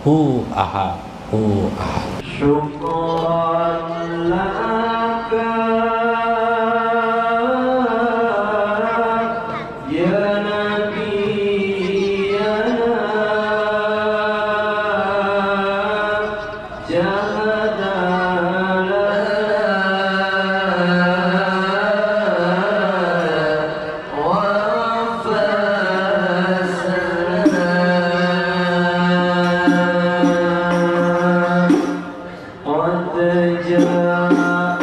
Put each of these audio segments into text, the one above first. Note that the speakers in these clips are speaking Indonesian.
hu ahad, hu ahad. Syukran laka ya nabiyana jahadana wa fasana qad jaa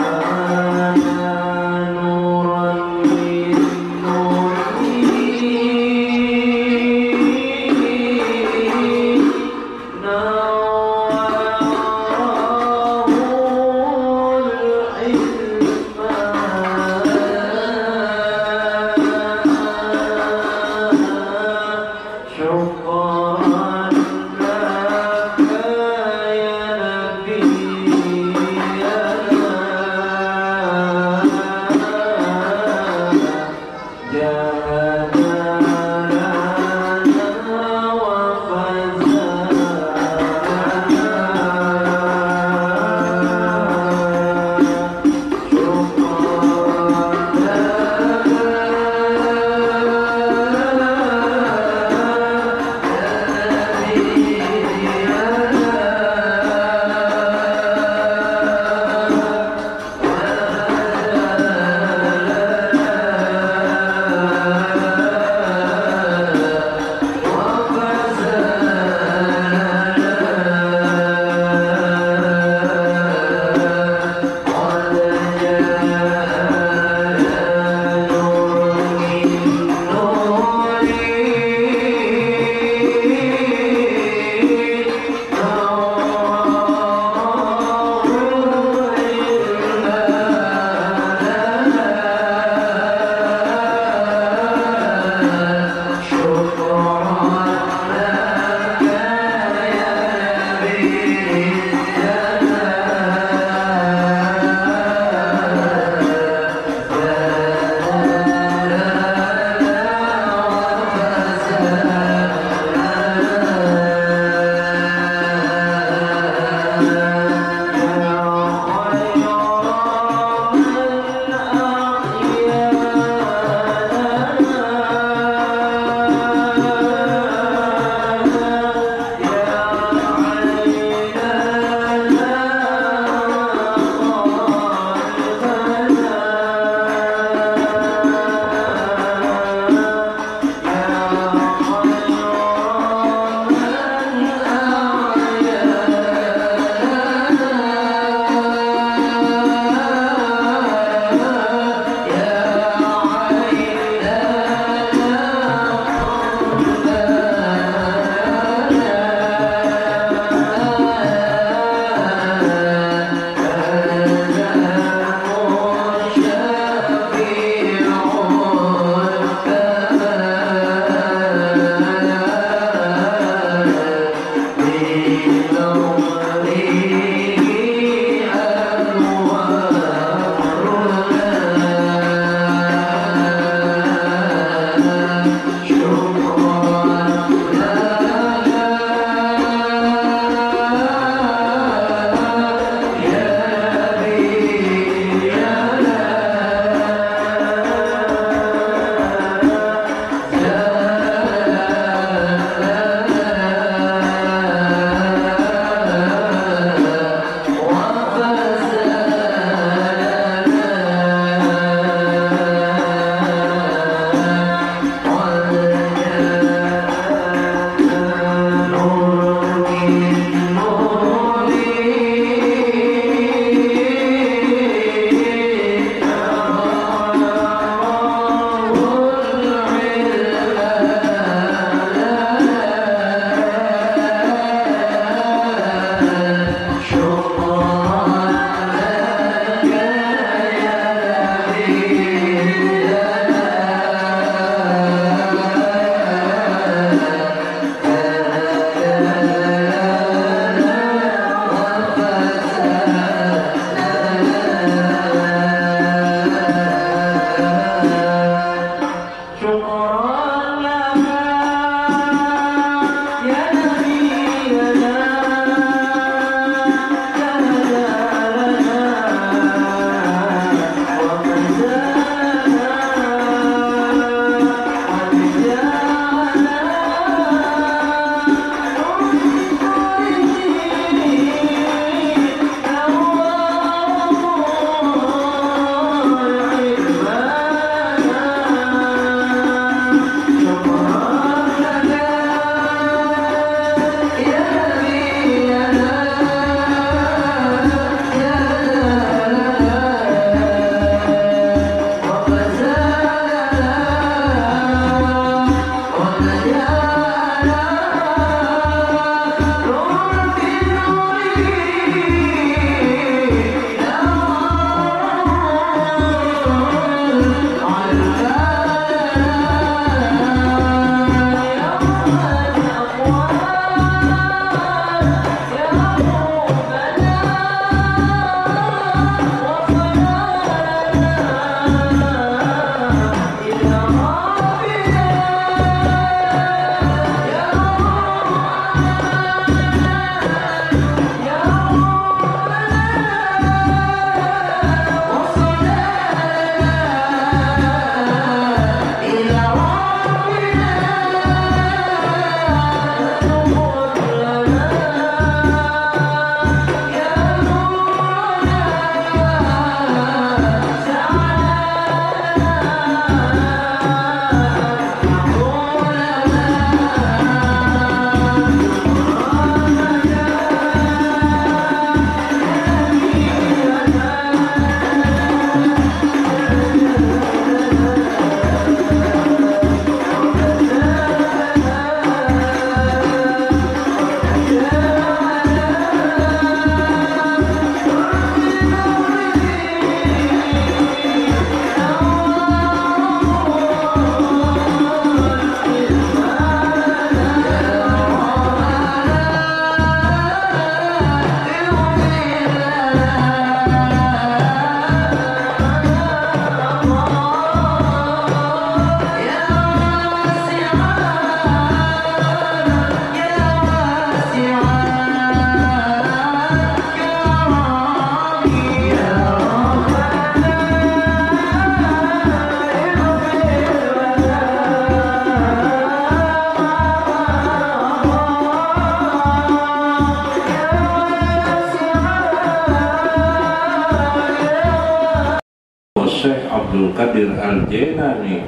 Qadir Al-Jailani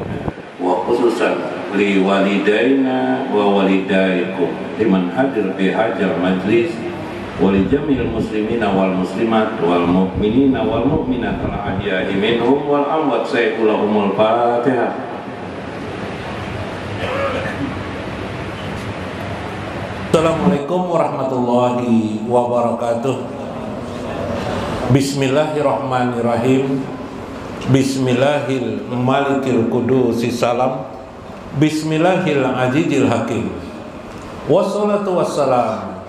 wa khususan li walidaina wa walidaikum liman hadir fi hadzal majlis wa li jamil muslimina wal muslimat wal mu'minina wal mu'minat al ahya'i minhum wal amwat. Sayyidul Fatihah. Assalamualaikum warahmatullahi wabarakatuh. Bismillahirrahmanirrahim. Bismillahil malikil kudusi salam. Bismillahil azizil hakim. Wassalatu wassalam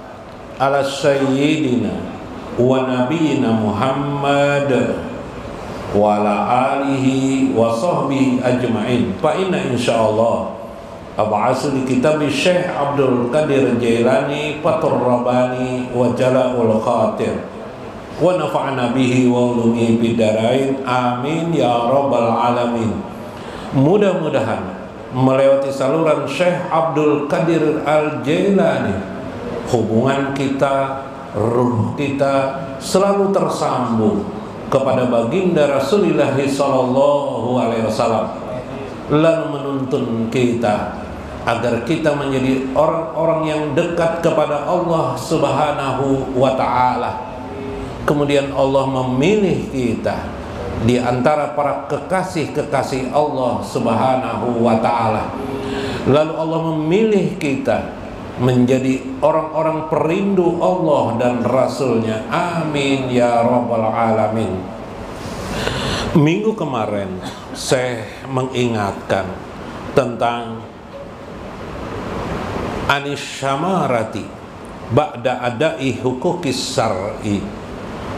ala sayyidina wa nabiyina Muhammad wa ala alihi wa sahbihi ajma'in. Fa inna insyaallah ab'asu li kitabi Syekh Abdul Qadir Jailani Fathur Rabbani wa Jala'ul Khatir wa nafa'na bihi wa ulumi bidarain, amin ya rabbal alamin. Mudah-mudahan melewati saluran Syekh Abdul Qadir Al-Jailani, hubungan kita, ruh kita selalu tersambung kepada baginda Rasulullah sallallahu alaihi wasallam, lalu menuntun kita agar kita menjadi orang-orang yang dekat kepada Allah Subhanahu wa ta'ala. Kemudian Allah memilih kita di antara para kekasih-kekasih Allah Subhanahu wa ta'ala. Lalu Allah memilih kita menjadi orang-orang perindu Allah dan Rasulnya, amin ya rabbal alamin. Minggu kemarin saya mengingatkan tentang anis syamarati ba'da adai hukukis syar'i,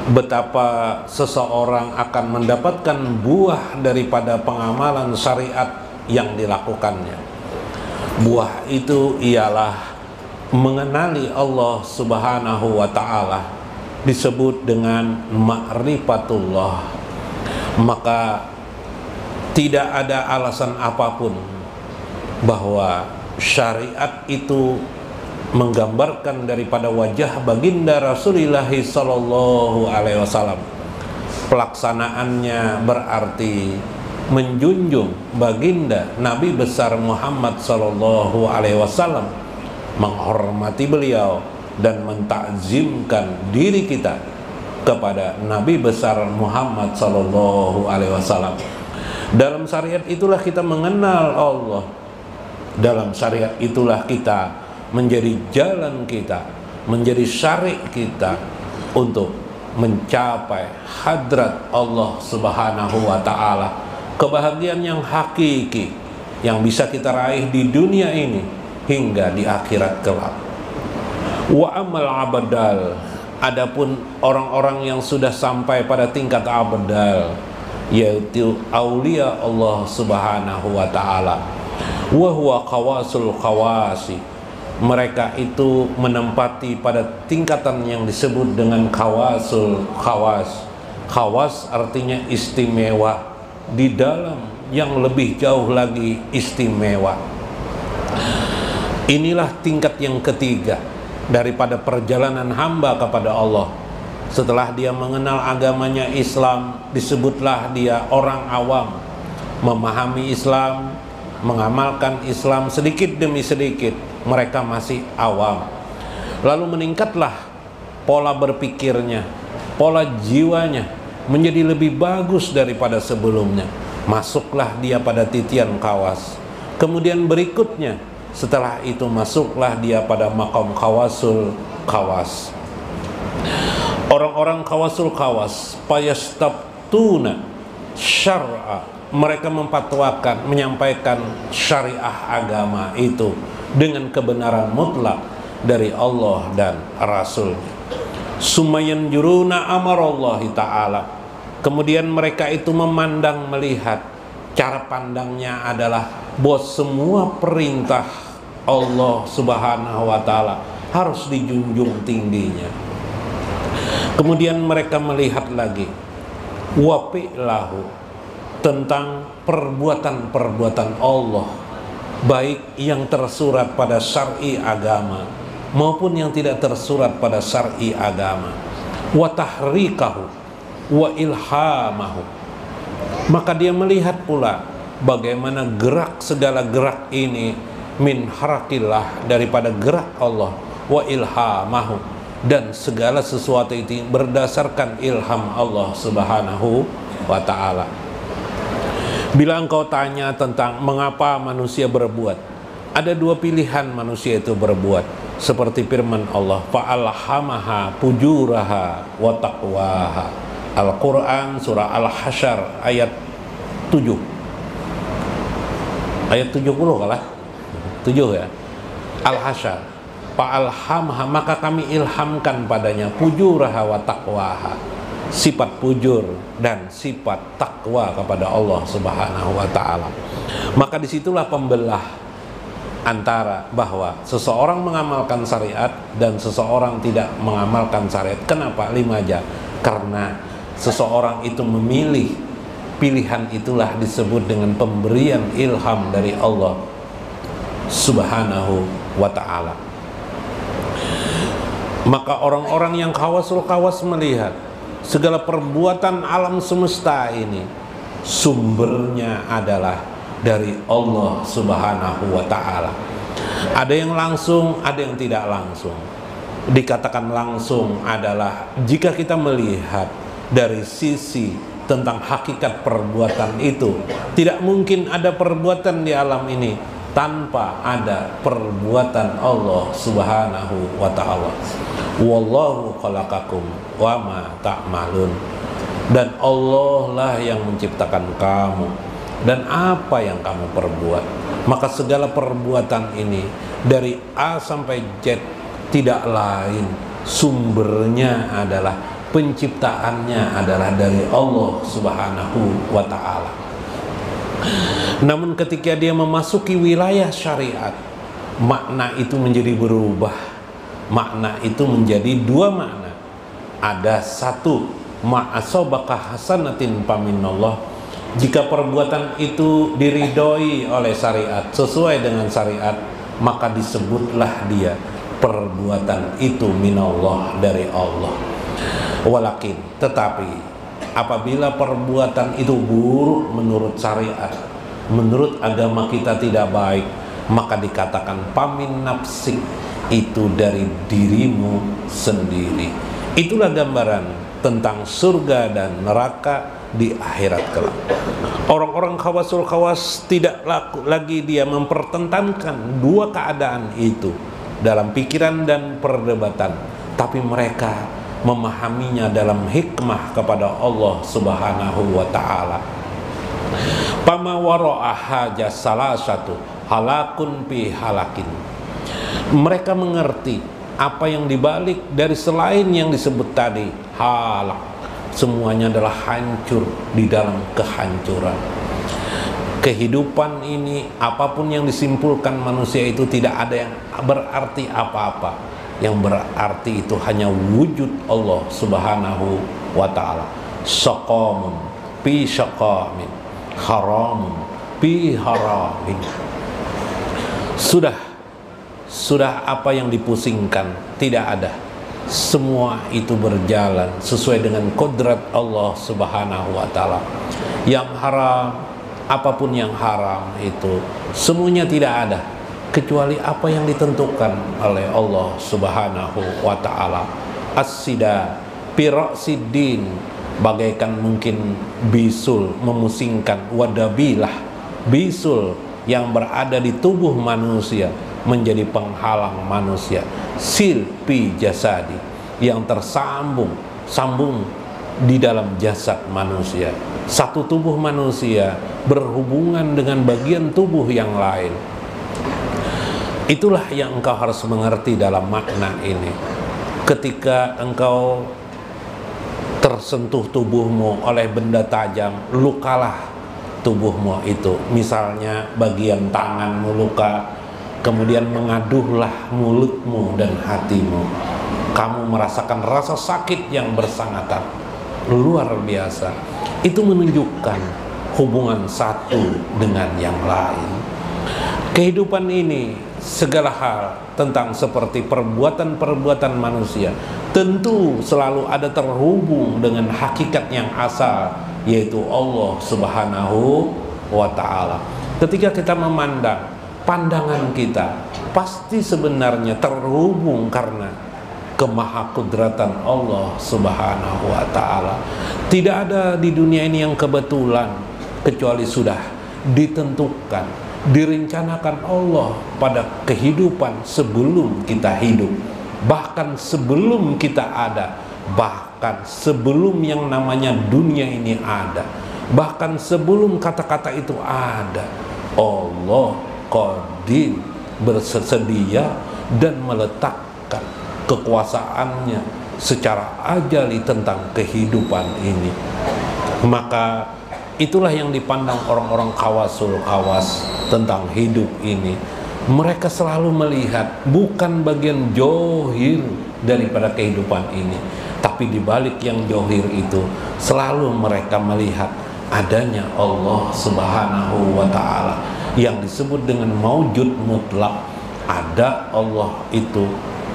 betapa seseorang akan mendapatkan buah daripada pengamalan syariat yang dilakukannya. Buah itu ialah mengenali Allah Subhanahu wa ta'ala, disebut dengan ma'rifatullah. Maka tidak ada alasan apapun bahwa syariat itu menggambarkan daripada wajah baginda Rasulullah sallallahu alaihi wasallam. Pelaksanaannya berarti menjunjung baginda Nabi besar Muhammad sallallahu alaihi wasallam, menghormati beliau dan mentakzimkan diri kita kepada Nabi besar Muhammad sallallahu alaihi wasallam. Dalam syariat itulah kita mengenal Allah. Dalam syariat itulah kita menjadi jalan kita, menjadi syari' kita untuk mencapai hadrat Allah Subhanahu wa ta'ala, kebahagiaan yang hakiki yang bisa kita raih di dunia ini hingga di akhirat kelak. Wa amal abdal, adapun orang-orang yang sudah sampai pada tingkat abdal, yaitu aulia Allah Subhanahu wa ta'ala, wa huwa khawasul khawasi, mereka itu menempati pada tingkatan yang disebut dengan khawasul khawas. Khawas artinya istimewa, di dalam yang lebih jauh lagi istimewa. Inilah tingkat yang ketiga daripada perjalanan hamba kepada Allah. Setelah dia mengenal agamanya Islam, disebutlah dia orang awam, memahami Islam, mengamalkan Islam sedikit demi sedikit. Mereka masih awam. Lalu meningkatlah pola berpikirnya, pola jiwanya menjadi lebih bagus daripada sebelumnya. Masuklah dia pada titian khawas. Kemudian berikutnya, setelah itu masuklah dia pada maqam khawasul khawas. Orang-orang khawasul khawas payastabtuna syar'a, mereka memfatwakan, menyampaikan syariah agama itu dengan kebenaran mutlak dari Allah dan Rasul. Sumayan juruna amarallahi ta'ala, kemudian mereka itu memandang, melihat, cara pandangnya adalah bahwa semua perintah Allah Subhanahu wa ta'ala harus dijunjung tingginya. Kemudian mereka melihat lagi wafi'lahu, tentang perbuatan-perbuatan Allah, baik yang tersurat pada syar'i agama maupun yang tidak tersurat pada syar'i agama. Wa tahrikahu wa ilhamahu, Maka dia melihat pula bagaimana gerak segala gerak ini min harakillah, daripada gerak Allah, wa ilhamahu, dan segala sesuatu itu berdasarkan ilham Allah Subhanahu wa ta'ala. Bila engkau tanya tentang mengapa manusia berbuat, ada dua pilihan manusia itu berbuat, seperti firman Allah, fa'alhamaha fujuraha wa taqwaha. Al-Quran surah Al-Hasyr ayat 7, ayat 70 kalah 7 ya, Al-Hasyr. Fa'alhamaha, maka kami ilhamkan padanya, fujuraha wa taqwaha, sifat pujur dan sifat takwa kepada Allah Subhanahu wa ta'ala. Maka disitulah pembelah antara bahwa seseorang mengamalkan syariat dan seseorang tidak mengamalkan syariat. Kenapa? 5 aja. Karena seseorang itu memilih, pilihan itulah disebut dengan pemberian ilham dari Allah Subhanahu wa ta'ala. Maka orang-orang yang khawasul khawas melihat segala perbuatan alam semesta ini sumbernya adalah dari Allah Subhanahu wa ta'ala. Ada yang langsung, ada yang tidak langsung. Dikatakan langsung adalah jika kita melihat dari sisi tentang hakikat perbuatan itu, tidak mungkin ada perbuatan di alam ini tanpa ada perbuatan Allah Subhanahu wa ta'ala. Wallahu khalaqakum wa ma ta'malun. Dan Allah lah yang menciptakan kamu dan apa yang kamu perbuat. Maka segala perbuatan ini dari A sampai Z tidak lain, sumbernya adalah, penciptaannya adalah dari Allah Subhanahu wa ta'ala. Namun ketika dia memasuki wilayah syariat, makna itu menjadi berubah. Makna itu menjadi dua makna. Ada satu, ma'asobaka hasanatin paminallah, jika perbuatan itu diridhoi oleh syariat, sesuai dengan syariat, maka disebutlah dia perbuatan itu minallah, dari Allah. Walakin, tetapi apabila perbuatan itu buruk menurut syariat, menurut agama kita tidak baik, maka dikatakan pamin nafsik, itu dari dirimu sendiri. Itulah gambaran tentang surga dan neraka di akhirat kelak. Orang-orang khawasul khawas tidak lagi dia mempertentangkan dua keadaan itu dalam pikiran dan perdebatan, tapi mereka memahaminya dalam hikmah kepada Allah Subhanahu wa ta'ala. Pama wara'aha jasalah satu halakun pi halakin. Mereka mengerti apa yang dibalik dari selain yang disebut tadi, halak, semuanya adalah hancur di dalam kehancuran. Kehidupan ini, apapun yang disimpulkan manusia itu tidak ada yang berarti apa-apa. Yang berarti itu hanya wujud Allah Subhanahu wa ta'ala. Syaqamun pi syaqamin, haramun pi haramin. Sudah apa yang dipusingkan, tidak ada. Semua itu berjalan sesuai dengan kodrat Allah Subhanahu wa ta'ala. Yang haram, apapun yang haram itu semuanya tidak ada, kecuali apa yang ditentukan oleh Allah Subhanahu wa ta'ala. As-sida piraqsiddin, bagaikan mungkin bisul memusingkan, wadabilah, bisul yang berada di tubuh manusia menjadi penghalang manusia, silpi jasadi, yang tersambung di dalam jasad manusia. Satu tubuh manusia berhubungan dengan bagian tubuh yang lain. Itulah yang engkau harus mengerti dalam makna ini. Ketika engkau tersentuh tubuhmu oleh benda tajam, lukalah tubuhmu itu. Misalnya bagian tanganmu luka, kemudian mengaduhlah mulutmu dan hatimu. Kamu merasakan rasa sakit yang bersangatan luar biasa. Itu menunjukkan hubungan satu dengan yang lain. Kehidupan ini, segala hal tentang seperti perbuatan-perbuatan manusia, tentu selalu ada terhubung dengan hakikat yang asal yaitu Allah Subhanahu wa ta'ala. Ketika kita memandang, pandangan kita pasti sebenarnya terhubung karena kemahakudratan Allah Subhanahu wa ta'ala. Tidak ada di dunia ini yang kebetulan, kecuali sudah ditentukan, direncanakan Allah pada kehidupan sebelum kita hidup, bahkan sebelum kita ada, bahkan sebelum yang namanya dunia ini ada, bahkan sebelum kata-kata itu ada. Allah qadir bersedia dan meletakkan kekuasaannya secara ajali tentang kehidupan ini. Maka itulah yang dipandang orang-orang khawasul khawas tentang hidup ini. Mereka selalu melihat bukan bagian johir daripada kehidupan ini, tapi di balik yang johir itu selalu mereka melihat adanya Allah Subhanahu wa ta'ala yang disebut dengan maujud mutlak. Ada Allah itu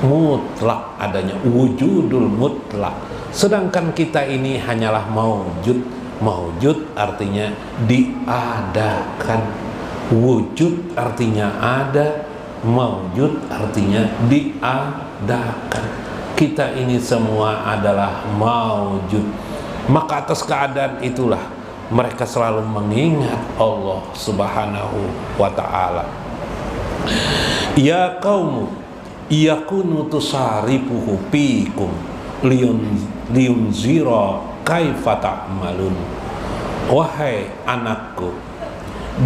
mutlak adanya, wujudul mutlak. Sedangkan kita ini hanyalah maujud. Maujud artinya diadakan, wujud artinya ada, maujud artinya diadakan. Kita ini semua adalah maujud. Maka atas keadaan itulah mereka selalu mengingat Allah Subhanahu wa ta'ala. Ya qaumu yakunu tusarifuhu fikum liyunzira kaifa ta'malun. Wahai anakku,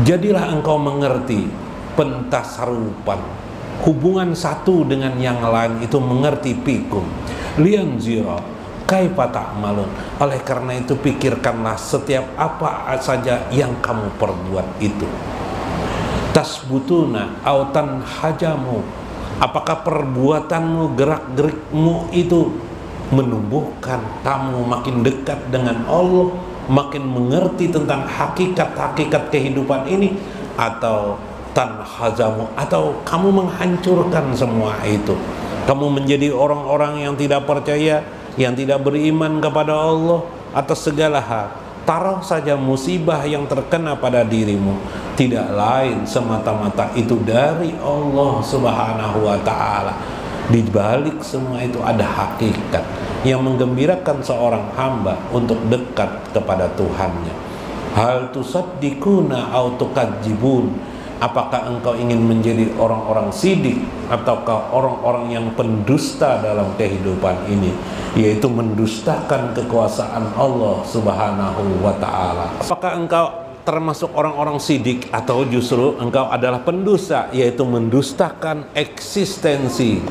jadilah engkau mengerti pentasarupan, hubungan satu dengan yang lain itu mengerti fikum liyunzira kaifa ta'malun. Oleh karena itu pikirkanlah setiap apa saja yang kamu perbuat itu. Tasbutuna autan hajamu, apakah perbuatanmu, gerak-gerikmu itu menumbuhkan kamu makin dekat dengan Allah, makin mengerti tentang hakikat-hakikat kehidupan ini, atau tanhazamu, atau kamu menghancurkan semua itu, kamu menjadi orang-orang yang tidak percaya, yang tidak beriman kepada Allah atas segala hal. Taruh saja musibah yang terkena pada dirimu, tidak lain semata-mata itu dari Allah Subhanahu wa ta'ala. Di balik semua itu ada hakikat yang menggembirakan seorang hamba untuk dekat kepada Tuhannya. Hal tusaddikuna au tukadzibun, apakah engkau ingin menjadi orang-orang sidik ataukah orang-orang yang pendusta dalam kehidupan ini, yaitu mendustakan kekuasaan Allah Subhanahu wa ta'ala. Apakah engkau termasuk orang-orang sidik atau justru engkau adalah pendusta, yaitu mendustakan eksistensi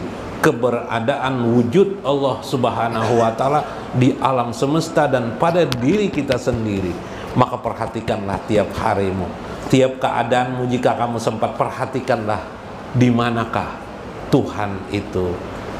keberadaan wujud Allah Subhanahu wa ta'ala di alam semesta dan pada diri kita sendiri. Maka perhatikanlah tiap harimu, tiap keadaanmu. Jika kamu sempat, perhatikanlah di manakah Tuhan itu.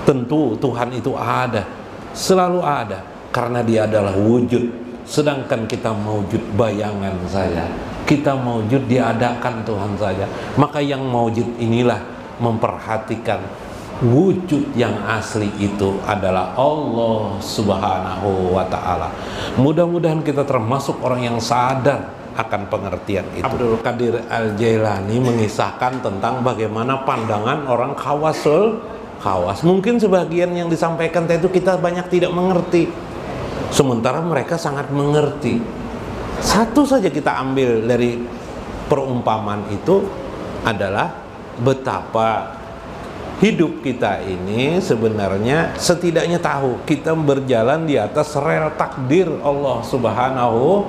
Tentu Tuhan itu ada, selalu ada, karena Dia adalah wujud. Sedangkan kita maujud bayangan saja, kita maujud diadakan Tuhan saja. Maka yang maujud inilah memperhatikan wujud yang asli itu adalah Allah Subhanahu wa ta'ala. Mudah-mudahan kita termasuk orang yang sadar akan pengertian itu. Abdul Qadir Al-Jailani mengisahkan tentang bagaimana pandangan orang khawasul khawas. Mungkin sebagian yang disampaikan itu kita banyak tidak mengerti, sementara mereka sangat mengerti. Satu saja kita ambil dari perumpamaan itu adalah betapa hidup kita ini sebenarnya setidaknya tahu kita berjalan di atas rel takdir Allah Subhanahu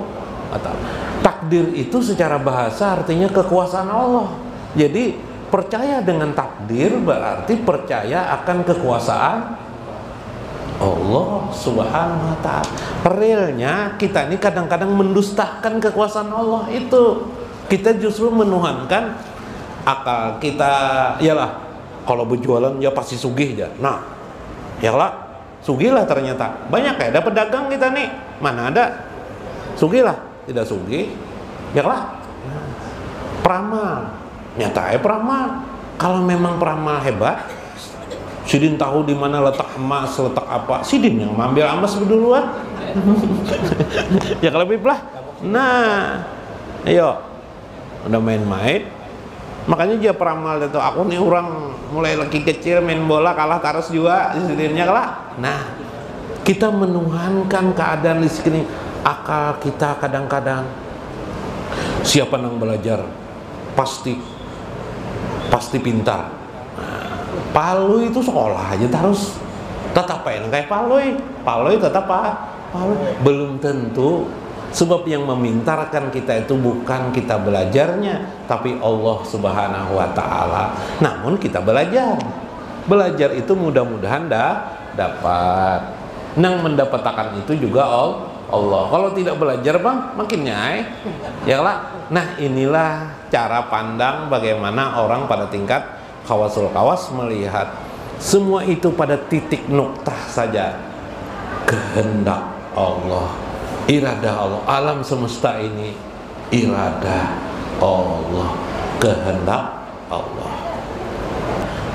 wa ta'ala. Takdir itu secara bahasa artinya kekuasaan Allah. Jadi percaya dengan takdir berarti percaya akan kekuasaan Allah Subhanahu wa ta'ala. Realnya kita ini kadang-kadang mendustakan kekuasaan Allah itu. Kita justru menuhankan akal kita. Yalah, kalau berjualan ya pasti sugih aja. Nah, yalah, sugih lah ternyata. Banyak ya dapat dagang kita nih. Mana ada? Sugih lah, tidak sugih. Yalah, peramal. Nyata peramal. Kalau memang peramal hebat, Sidin tahu di mana letak emas, letak apa. Sidin yang mengambil emas duluan. Ya kalau lebih lah. Nah, ayo udah main-main. Makanya dia peramal itu, aku nih orang mulai lagi kecil main bola kalah terus juga istilahnya kalah. Nah, kita menuhankan keadaan di sekeliling akal kita kadang-kadang. Siapa yang belajar pasti pintar. Nah, Palui itu sekolah aja terus tetap apa kayak Palui tetap apa? Palui belum tentu. Sebab yang memintarkan kita itu bukan kita belajarnya, tapi Allah Subhanahu wa Ta'ala. Namun kita belajar. Belajar itu mudah-mudahan dapat. Yang mendapatkan itu juga Allah. Kalau tidak belajar bang, makin nyai. Ya lah. Nah, inilah cara pandang bagaimana orang pada tingkat khawasul khawas melihat semua itu pada titik nuktah saja. Kehendak Allah, iradah Allah, alam semesta ini iradah Allah, kehendak Allah.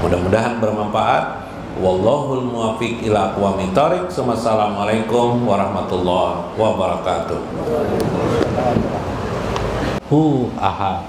Mudah-mudahan bermanfaat. Wallahul muwaffiq ila aqwamit thoriq. Assalamualaikum warahmatullahi wabarakatuh. Ahad.